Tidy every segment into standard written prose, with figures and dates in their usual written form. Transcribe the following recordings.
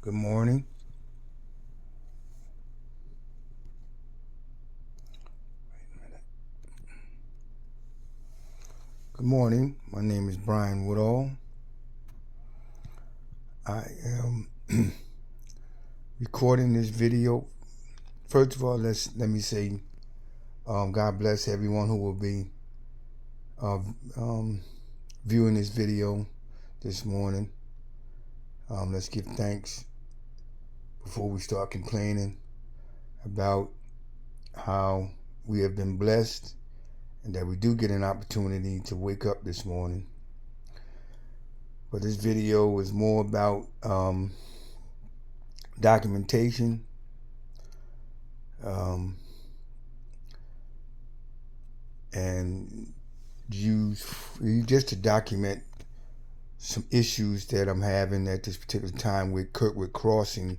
Good morning. Good morning. My name is Brian Woodall. I am recording this video. First of all, let me say, God bless everyone who will be viewing this video this morning. Let's give thanks before we start complaining about how we have been blessed and that we do get an opportunity to wake up this morning. But this video is more about documentation, and just to document some issues that I'm having at this particular time with Kirkwood Crossing,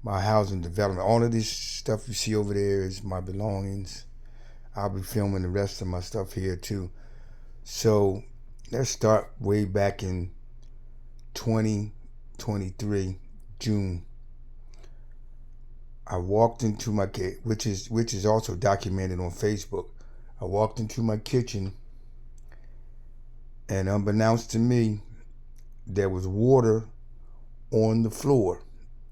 my housing development. All of this stuff you see over there is my belongings. I'll be filming the rest of my stuff here too. So let's start way back in 2023, June. I walked into my which is also documented on Facebook. I walked into my kitchen, and unbeknownst to me, there was water on the floor.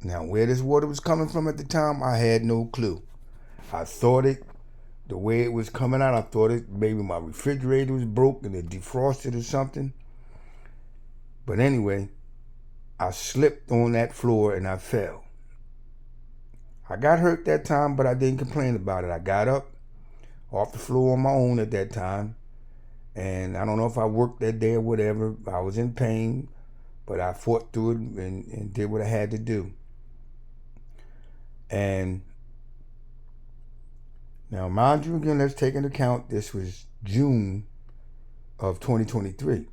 Now, where this water was coming from at the time, I had no clue. I thought the way it was coming out, I thought maybe my refrigerator was broke and it defrosted or something. But anyway, I slipped on that floor and I fell. I got hurt that time, but I didn't complain about it. I got up off the floor on my own at that time. And I don't know if I worked that day or whatever. I was in pain, but I fought through it and did what I had to do. And now, mind you, again, let's take into account this was June of 2023.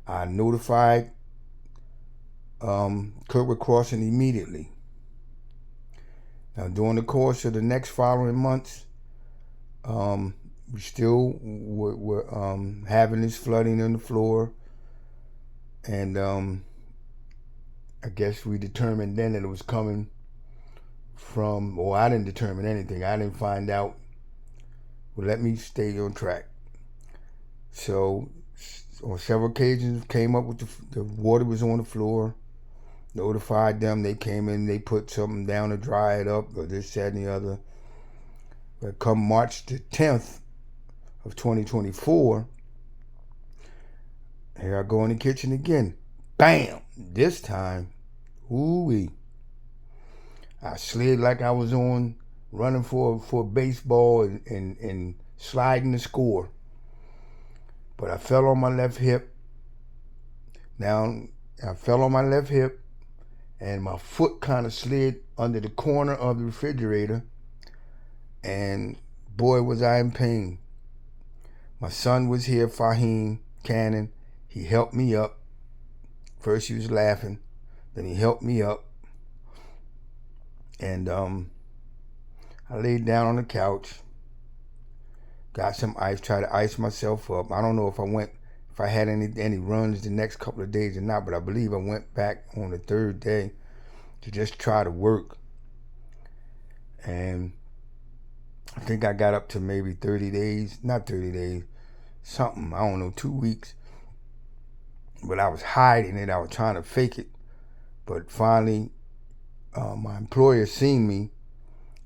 I notified Kirkwood Crossing immediately. Now, during the course of the next following months, we still were having this flooding on the floor. And I guess we determined then that it was coming from, or I didn't determine anything. I didn't find out. Well, let me stay on track. So on several occasions, came up with the water was on the floor. Notified them. They came in. They put something down to dry it up, or this, that, and the other. But come March the 10th of 2024, here I go in the kitchen again. Bam! This time, ooh-wee. I slid like I was running for baseball and sliding the score. But I fell on my left hip. Now, I fell on my left hip, and my foot kind of slid under the corner of the refrigerator. And boy, was I in pain. My son was here, Fahim Cannon. He helped me up. First he was laughing, then he helped me up. And I laid down on the couch, got some ice, tried to ice myself up. I don't know if I had any runs the next couple of days or not, but I believe I went back on the third day to just try to work. And I think I got up to maybe 30 days, not 30 days, something, I don't know, 2 weeks. But I was hiding it. I was trying to fake it. But finally, my employer seen me,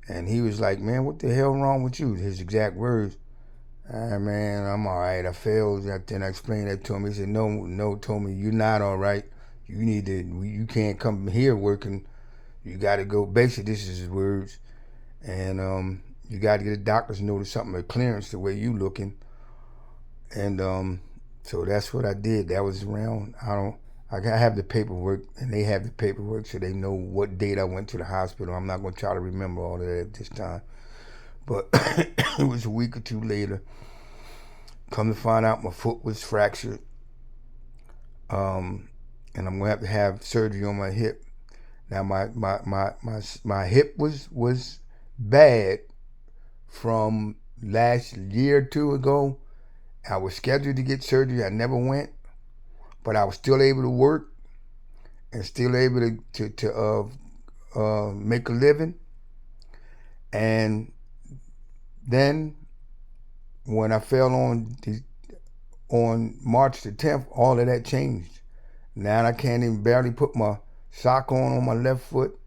and he was like, "Man, what the hell wrong with you?" His exact words. Man, I'm all right. I failed. Then I explained that to him. He said, no, told me, you're not all right. You can't come here working. You got to go. Basically, this is his words. And you got to get a doctor's note or something, a clearance the way you looking. And so that's what I did. That was around, I have the paperwork, and they have the paperwork, so they know what date I went to the hospital. I'm not going to try to remember all of that at this time. But it was a week or two later. Come to find out, my foot was fractured. And I'm going to have surgery on my hip. Now, my hip was bad from last year or two ago. I was scheduled to get surgery. I never went, but I was still able to work. and still able to make a living. And then when I fell on March the 10th, all of that changed. Now I can't even barely put my sock on my left foot.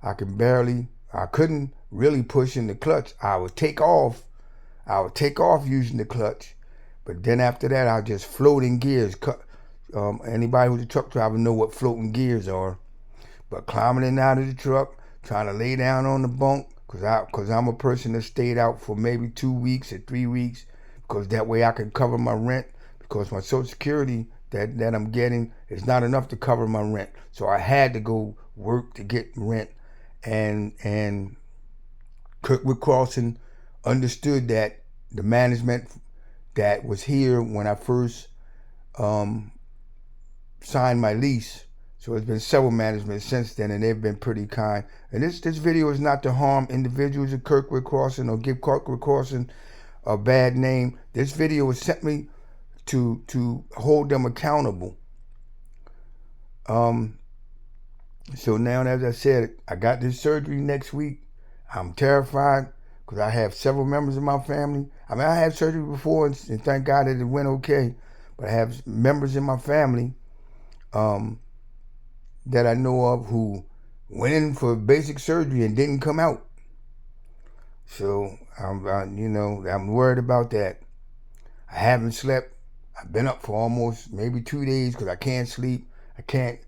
I couldn't really push in the clutch. I would take off using the clutch, but then after that, I just float in gears. Anybody who's a truck driver know what floating gears are. But climbing in and out of the truck, trying to lay down on the bunk, because I'm a person that stayed out for maybe 2 weeks or 3 weeks, because that way I can cover my rent, because my Social Security that I'm getting is not enough to cover my rent. So I had to go work to get rent. And Kirkwood Crossing understood that the management that was here when I first signed my lease. So it's been several managements since then, and they've been pretty kind. And this video is not to harm individuals at Kirkwood Crossing or give Kirkwood Crossing a bad name. This video was sent me to hold them accountable. So now, as I said, I got this surgery next week. I'm terrified because I have several members of my family. I mean, I had surgery before, and thank God that it went okay. But I have members in my family that I know of who went in for basic surgery and didn't come out. So I'm worried about that. I haven't slept. I've been up for almost maybe 2 days because I can't sleep. I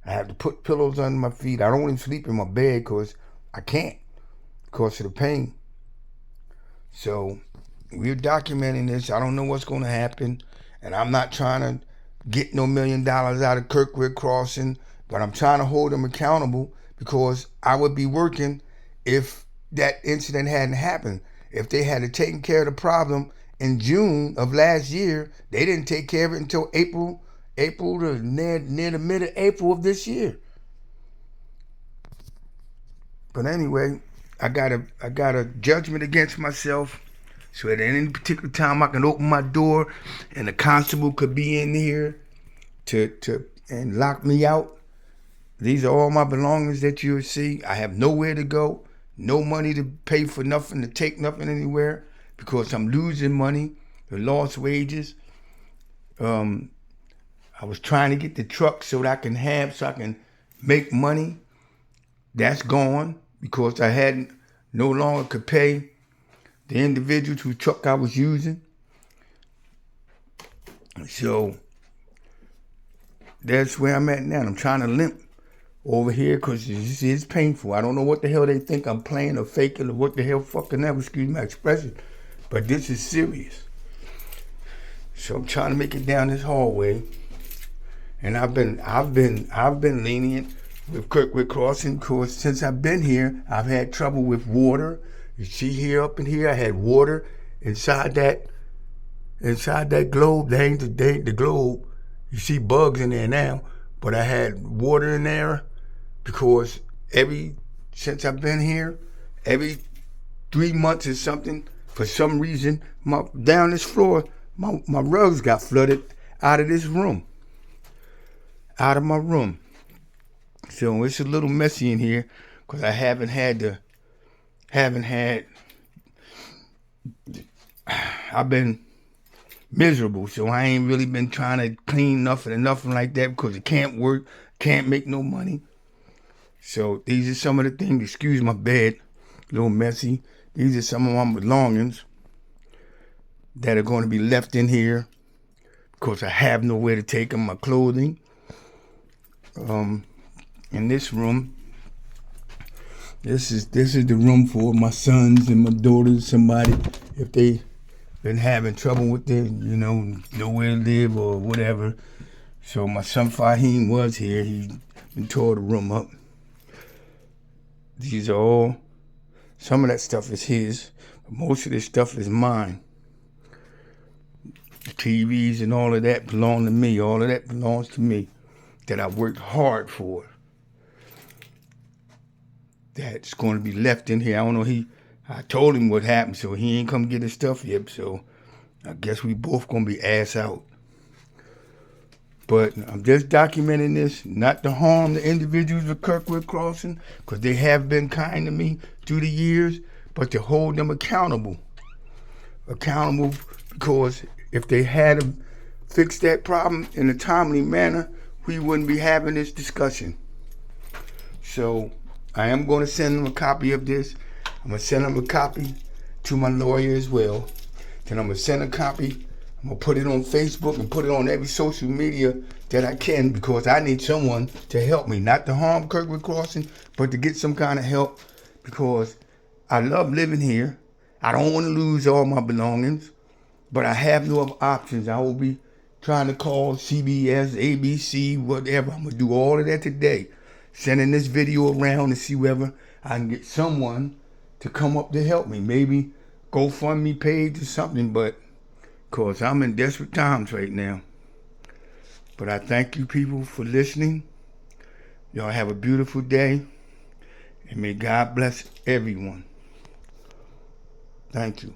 have to put pillows under my feet. I don't even sleep in my bed because I can't, because of the pain. So we're documenting this. I don't know what's going to happen, and I'm not trying to get no $1 million out of Kirkwood Crossing, but I'm trying to hold them accountable, because I would be working if that incident hadn't happened. If they had taken care of the problem in June of last year, they didn't take care of it until April to near the mid of April of this year. But anyway, I got a judgment against myself. So at any particular time, I can open my door, and the constable could be in here and lock me out. These are all my belongings that you'll see. I have nowhere to go, no money to pay for nothing, to take nothing anywhere, because I'm losing money, the lost wages. I was trying to get the truck so that I can make money. That's gone, because I no longer could pay the individuals whose truck I was using. So that's where I'm at now. I'm trying to limp over here because it's painful. I don't know what the hell they think I'm playing or faking or what the hell fucking ever, excuse my expression. But this is serious. So I'm trying to make it down this hallway. And I've been lenient with Kirkwood Crossing, because since I've been here, I've had trouble with water. You see here, up in here, I had water inside that globe. That ain't the globe. You see bugs in there now, but I had water in there because since I've been here, every 3 months or something, for some reason, down this floor, my rugs got flooded out of this room, out of my room. So it's a little messy in here because I I've been miserable, so I ain't really been trying to clean nothing like that, because it can't work, can't make no money. So these are some of the things. Excuse my bed, a little messy. These are some of my belongings that are going to be left in here because I have nowhere to take them. My clothing. In this room, this is the room for my sons and my daughters. Somebody, if they been having trouble with their, nowhere to live or whatever. So my son Fahim was here. He been tore the room up. These are all, some of that stuff is his, but most of this stuff is mine. The TVs and all of that belong to me. All of that belongs to me, that I worked hard for. That's going to be left in here. I don't know, I told him what happened, so he ain't come get his stuff yet, so I guess we both going to be ass out. But I'm just documenting this, not to harm the individuals of Kirkwood Crossing, because they have been kind to me through the years, but to hold them accountable. Accountable because if they had fixed that problem in a timely manner, we wouldn't be having this discussion. So I am going to send them a copy of this. I'm going to send them a copy to my lawyer as well. Then I'm going to send a copy. I'm going to put it on Facebook and put it on every social media that I can, because I need someone to help me, not to harm Kirkwood Crossing, but to get some kind of help, because I love living here. I don't want to lose all my belongings, but I have no other options. I will be trying to call CBS, ABC, whatever. I'm going to do all of that today. Sending this video around to see whether I can get someone to come up to help me. Maybe GoFundMe page or something, but because I'm in desperate times right now. But I thank you people for listening. Y'all have a beautiful day. And may God bless everyone. Thank you.